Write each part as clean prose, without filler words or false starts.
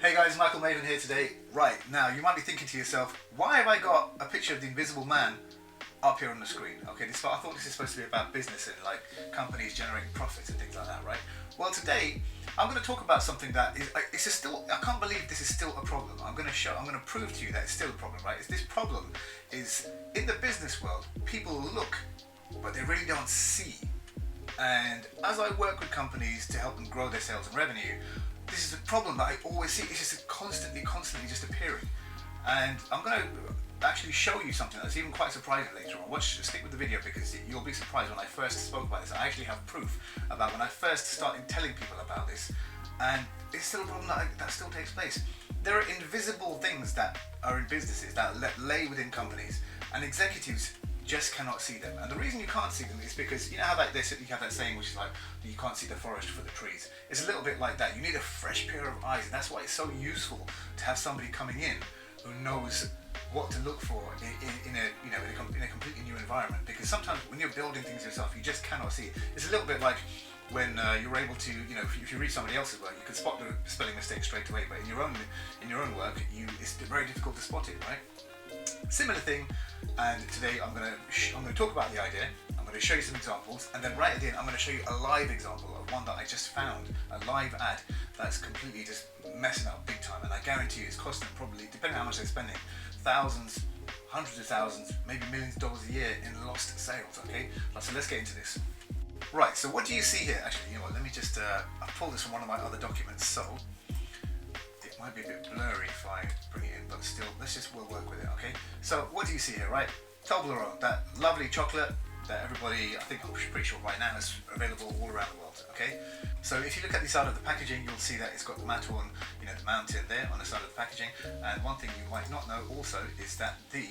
Hey guys, Michael Maven here today. Right, now you might be thinking to yourself, why have I got a picture of the invisible man up here on the screen? Okay, I thought this is supposed to be about business and like companies generating profits and things like that, right? Well, today I'm going to talk about something that is, I can't believe this is still a problem. I'm going to prove to you that it's still a problem, right? This problem is in the business world, people look, but they really don't see. And as I work with companies to help them grow their sales and revenue, this is a problem that I always see. It's just constantly just appearing. And I'm going to actually show you something that's even quite surprising later on. Stick with the video because you'll be surprised when I first spoke about this. I actually have proof about when I first started telling people about this. And it's still a problem that still takes place. There are invisible things that are in businesses that lay within companies, and executives just cannot see them. And the reason you can't see them is because you know how you have that saying which is like, you can't see the forest for the trees. It's a little bit like that. You need a fresh pair of eyes, and that's why it's so useful to have somebody coming in who knows what to look for in a completely new environment. Because sometimes when you're building things yourself, you just cannot see it. It's a little bit like when you're able to, if you read somebody else's work, you can spot the spelling mistake straight away. But in your own work, it's very difficult to spot it, right? Similar thing, and today I'm going to talk about the idea. I'm going to show you some examples, and then right at the end I'm going to show you a live example of one that I just found, a live ad that's completely just messing up big time, and I guarantee you it's costing them probably, depending on how much they're spending, thousands, hundreds of thousands, maybe millions of dollars a year in lost sales. Okay, so let's get into this. Right, so what do you see here? Actually, you know what, let me just I'll pull this from one of my other documents, so it might be a bit blurry if I bring it in, but still, we'll work with it, okay? So what do you see here, right? Toblerone, that lovely chocolate that everybody, I think I'm pretty sure right now, is available all around the world, okay? So if you look at the side of the packaging, you'll see that it's got the Maton, the mountain there on the side of the packaging. And one thing you might not know also is that this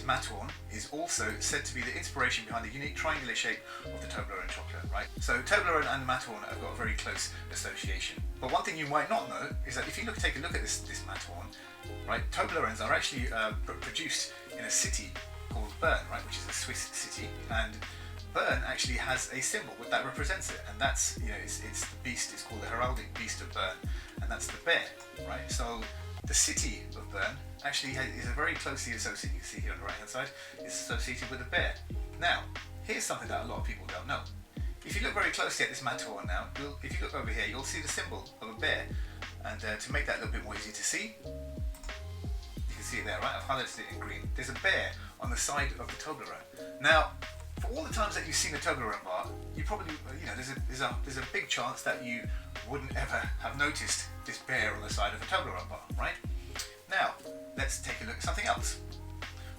Maton is also said to be the inspiration behind the unique triangular shape of the Toblerone chocolate, right? So Toblerone and Maton have got a very close association. But one thing you might not know is that if you take a look at this Maton, right, Toblerones are actually produced in a city called Bern, right, which is a Swiss city, and Bern actually has a symbol that represents it, and that's, it's the beast. It's called the heraldic beast of Bern, and that's the bear, right? So the city of Bern actually is a very closely associated, you can see here on the right hand side, is associated with a bear. Now, here's something that a lot of people don't know. If you look very closely at this Maton now, if you look over here, you'll see the symbol of a bear. And to make that a little bit more easy to see, you can see it there, right? I've highlighted it in green. There's a bear on the side of the Toblerone. Now, for all the times that you've seen a Toblerone bar, you probably, there's a big chance that you wouldn't ever have noticed this bear on the side of a Toblerone bar, right? Now, let's take a look at something else.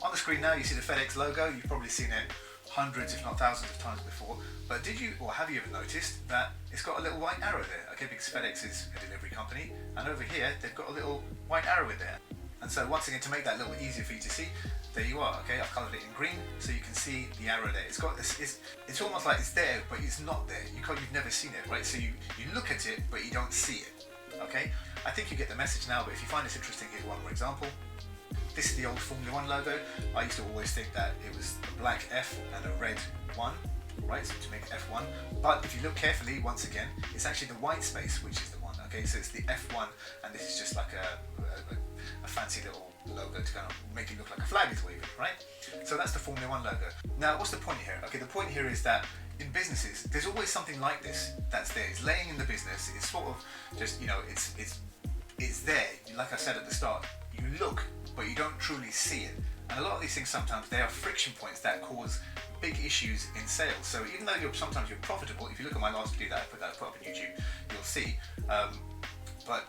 On the screen now, you see the FedEx logo. You've probably seen it hundreds, if not thousands of times before. But have you ever noticed that it's got a little white arrow there? Okay, because FedEx is a delivery company, and over here they've got a little white arrow in there. And so once again, to make that a little easier for you to see, there you are. Okay, I've coloured it in green so you can see the arrow there. It's almost like it's there, but it's not there. You've never seen it, right? So you look at it, but you don't see it. Okay, I think you get the message now. But if you find this interesting, here's one more example. This is the old Formula 1 logo. I used to always think that it was a black F and a red 1, right, so to make F1. But if you look carefully, once again, it's actually the white space which is the 1, okay? So it's the F1, and this is just like a fancy little logo to kind of make it look like a flag is waving, right? So that's the Formula 1 logo. Now, what's the point here? Okay, the point here is that in businesses, there's always something like this that's there. It's laying in the business. It's sort of just, it's there. Like I said at the start, you look, but you don't truly see it. And a lot of these things, sometimes they are friction points that cause big issues in sales. So even though sometimes you're profitable, if you look at my last video that I put up on YouTube, you'll see. But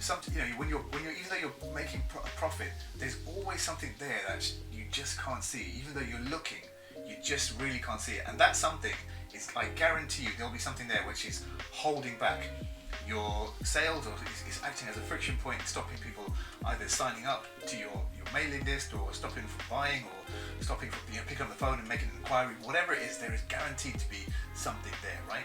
even though you're making a profit, there's always something there that you just can't see. Even though you're looking, you just really can't see it. And that something is, I guarantee you, there'll be something there which is holding back your sales, or is acting as a friction point, stopping people either signing up to your mailing list, or stopping from buying, or stopping from picking up the phone and making an inquiry. Whatever it is, there is guaranteed to be something there, right?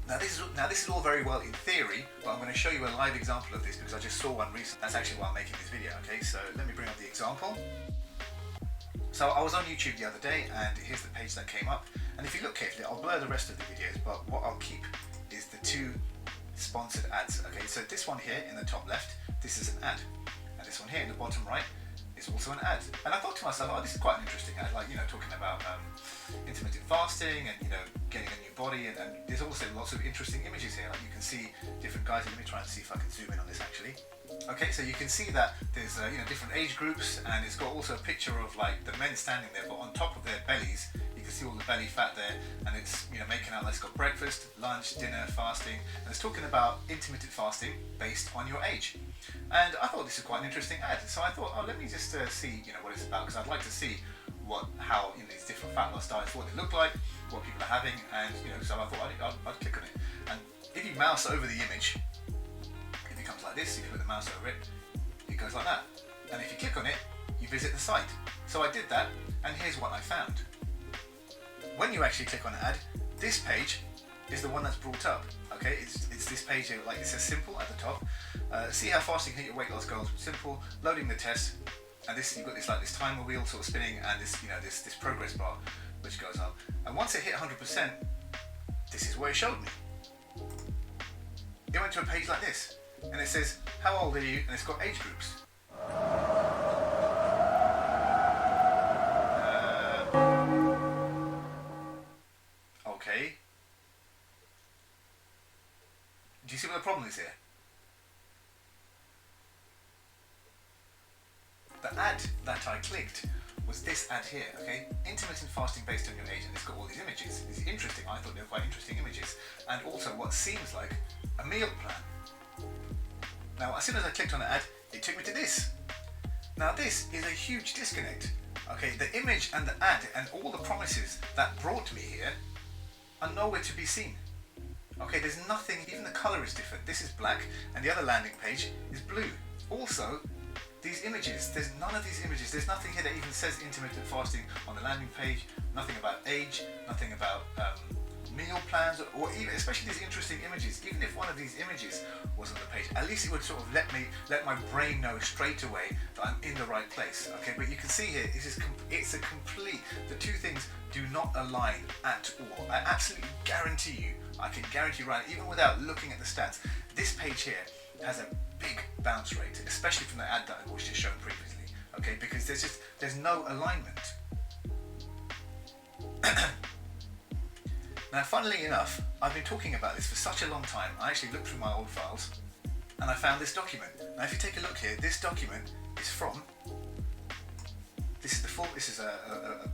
Now this is all very well in theory, but I'm going to show you a live example of this because I just saw one recently. That's actually why I'm making this video. Okay, so let me bring up the example. So I was on YouTube the other day, and here's the page that came up. And if you look carefully, I'll blur the rest of the videos, but what I'll keep is the sponsored ads. Okay, so this one here in the top left, this is an ad, and this one here in the bottom right is also an ad. And I thought to myself, oh, this is quite an interesting ad, like, you know, talking about intermittent fasting and, you know, getting a new body, and there's also lots of interesting images here. Like, you can see different guys. Let me try and see if I can zoom in on this actually. Okay, so you can see that there's you know, different age groups, and it's got also a picture of like the men standing there, but on top of their bellies you can see all the belly fat there, and it's, you know, making out like it's got breakfast, lunch, dinner, fasting, and it's talking about intermittent fasting based on your age. And I thought this is quite an interesting ad, so I thought, oh, let me just see, you know, what it's about, because I'd like to see how, you know, these different fat loss diets, what they look like, what people are having, and, you know, so I thought I'd click on it. And if you mouse over the image, it comes like this. If you put the mouse over it, it goes like that. And if you click on it, you visit the site. So I did that, and here's what I found. When you actually click on an ad, this page is the one that's brought up. Okay, it's this page here, like it says simple at the top. See how fast you can hit your weight loss goals with simple. Loading the test, and this, you've got this like this timer wheel sort of spinning, and this, you know, this progress bar which goes up. And once it hit 100%, this is what it showed me. It went to a page like this, and it says, how old are you? And it's got age groups. Okay. Do you see what the problem is here? The ad that I clicked was this ad here, okay? Intermittent fasting based on your age, and it's got all these images. It's interesting. I thought they were quite interesting images. And also what seems like a meal plan. Now, as soon as I clicked on the ad, it took me to this. Now, this is a huge disconnect. Okay, the image and the ad and all the promises that brought me here are nowhere to be seen. Okay, there's nothing, even the color is different. This is black, and the other landing page is blue. Also, these images, there's none of these images. There's nothing here that even says intermittent fasting on the landing page, nothing about age, nothing about meal plans, or even, especially these interesting images. Even if one of these images was on the page, at least it would sort of let my brain know straight away that I'm in the right place. Okay, but you can see here, it's a complete, the two things do not align at all. I absolutely guarantee you, I can guarantee right, even without looking at the stats, this page here has a big bounce rate, especially from the ad that I was just shown previously. Okay, because there's no alignment. Now, funnily enough, I've been talking about this for such a long time. I actually looked through my old files and I found this document. Now, if you take a look here, this document is from, this is a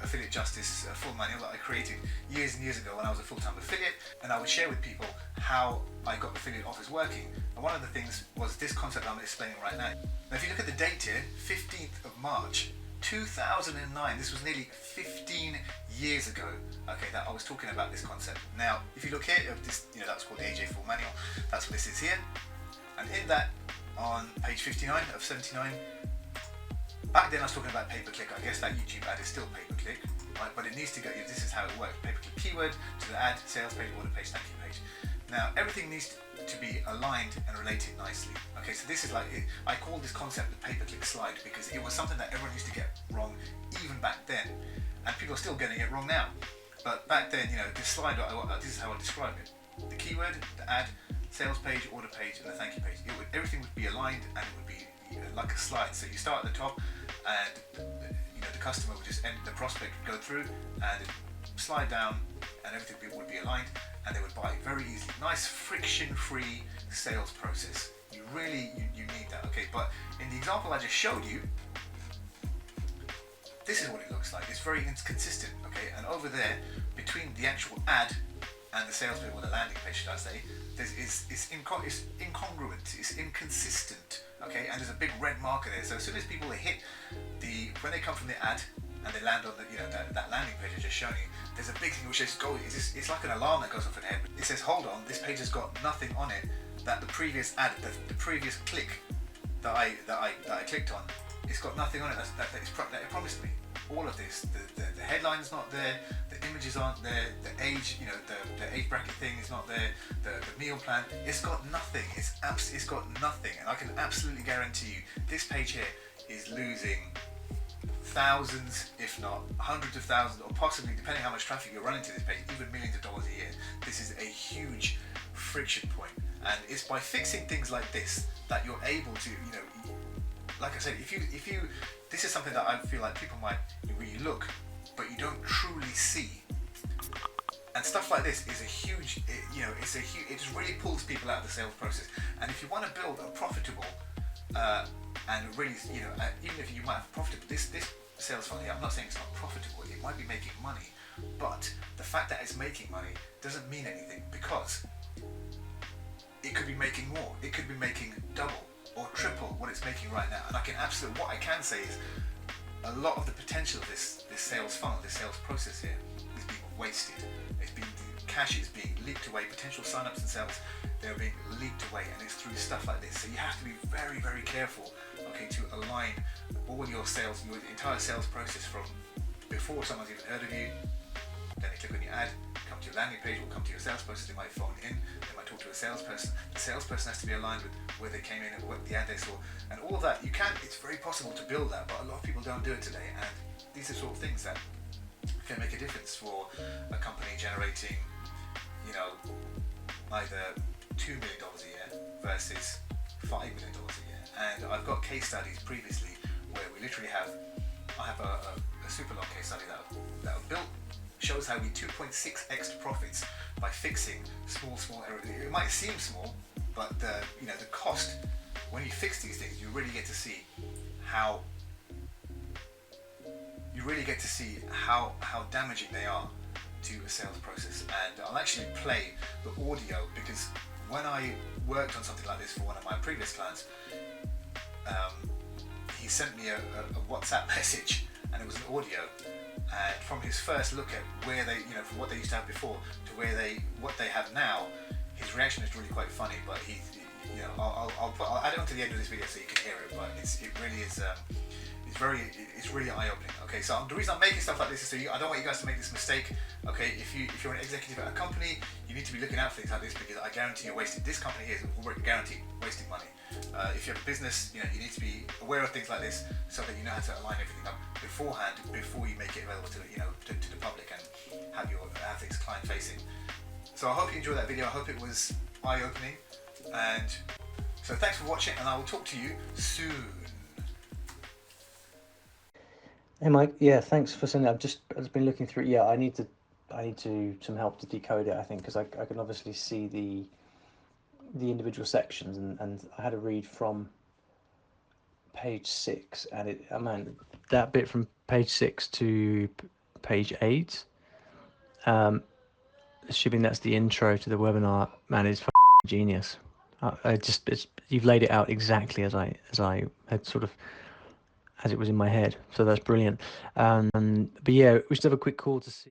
affiliate justice full manual that I created years and years ago when I was a full-time affiliate, and I would share with people how I got affiliate offers working. And one of the things was this concept I'm explaining right now. Now, if you look at the date here, 15th of March, 2009, this was nearly 15 years ago, okay, that I was talking about this concept. Now, if you look here, this, you know, that's called the AJ Full Manual, that's what this is here. And in that, on page 59 of 79, back then I was talking about pay-per-click. I guess that YouTube ad is still pay-per-click, right? But it needs to go, this is how it works. Pay-per-click keyword to the ad, sales page, order page, thank you page. Now, everything needs to be aligned and related nicely. Okay, so this is like, I call this concept the pay-per-click slide because it was something that everyone used to get wrong even back then. And people are still getting it wrong now. But back then, you know, this slide, this is how I describe it. The keyword, the ad, sales page, order page, and the thank you page. Everything would be aligned, and it would be like a slide. So you start at the top, and you know, the customer would just the prospect would go through and slide down, and everything would be aligned, and they would buy very easily. Nice friction-free sales process. You need that. Okay, but in the example I just showed you, this is what it looks like. It's very inconsistent. Okay, and over there, between the actual ad and the sales page, or the landing page, should I say, it's incongruent. It's inconsistent. Okay, and there's a big red marker there. So as soon as people hit when they come from the ad and they land on the, you know, that landing page I just shown you, there's a big thing which says go. It's like an alarm that goes off in the head. It says, hold on, this page has got nothing on it that the previous ad, the previous click that I clicked on, it's got nothing on it that it promised me. All of this, the headline's not there, the images aren't there, the age, you know, the age bracket thing is not there, the meal plan, it's got nothing. It's got nothing, and I can absolutely guarantee you this page here is losing thousands, if not hundreds of thousands, or possibly, depending how much traffic you're running to this page, even millions of dollars a year. This is a huge friction point. And it's by fixing things like this that you're able to, like I said, if you, this is something that I feel like people might really look, but you don't truly see. And stuff like this is a huge, it just really pulls people out of the sales process. And if you want to build a profitable, and really, even if you might have profitable, this sales funnel here, I'm not saying it's not profitable, it might be making money, but the fact that it's making money doesn't mean anything, because it could be making more, it could be making double or triple what it's making right now. And what I can say is a lot of the potential of this sales funnel, this sales process here, is being wasted. Cash is being leaked away, potential sign-ups and sales, they're being leaked away, and it's through stuff like this. So you have to be very, very careful, okay, to align all your sales, your entire sales process from before someone's even heard of you. Then they click on your ad, come to your landing page, or come to your sales process. They might phone in, they might talk to a salesperson. The salesperson has to be aligned with where they came in and what the ad they saw, and all of that. It's very possible to build that, but a lot of people don't do it today. And these are sort of things that can make a difference for a company generating, either $2 million a year versus $5 million a year. And I've got case studies previously where we literally I have a super long case study that I've built, shows how we 2.6x profits by fixing small errors. It might seem small, but the cost, when you fix these things, you really get to see how damaging they are to a sales process. And I'll actually play the audio, because when I worked on something like this for one of my previous clients, he sent me a WhatsApp message, and it was an audio. And from his first look at where they, from what they used to have before to what they have now, his reaction is really quite funny. But I'll add it onto the end of this video so you can hear it. But it really is. It's really eye-opening. Okay, so the reason I'm making stuff like this is so I don't want you guys to make this mistake. Okay, if you're an executive at a company, you need to be looking out for things like this, because I guarantee you're wasting. This company here is already guaranteed wasting money. If you have a business, you need to be aware of things like this so that you know how to align everything up beforehand, before you make it available to the public and have things client-facing. So I hope you enjoyed that video. I hope it was eye-opening, and so thanks for watching, and I will talk to you soon. Hey Mike, yeah, thanks for sending that. I've been looking through. Yeah, I need some help to decode it, I think, because I can obviously see the individual sections, and I had a read from page 6, and that bit from page 6 to page 8, assuming that's the intro to the webinar, man, is genius. You've laid it out exactly as I had sort of, as it was in my head. So that's brilliant. But yeah, we should have a quick call to see.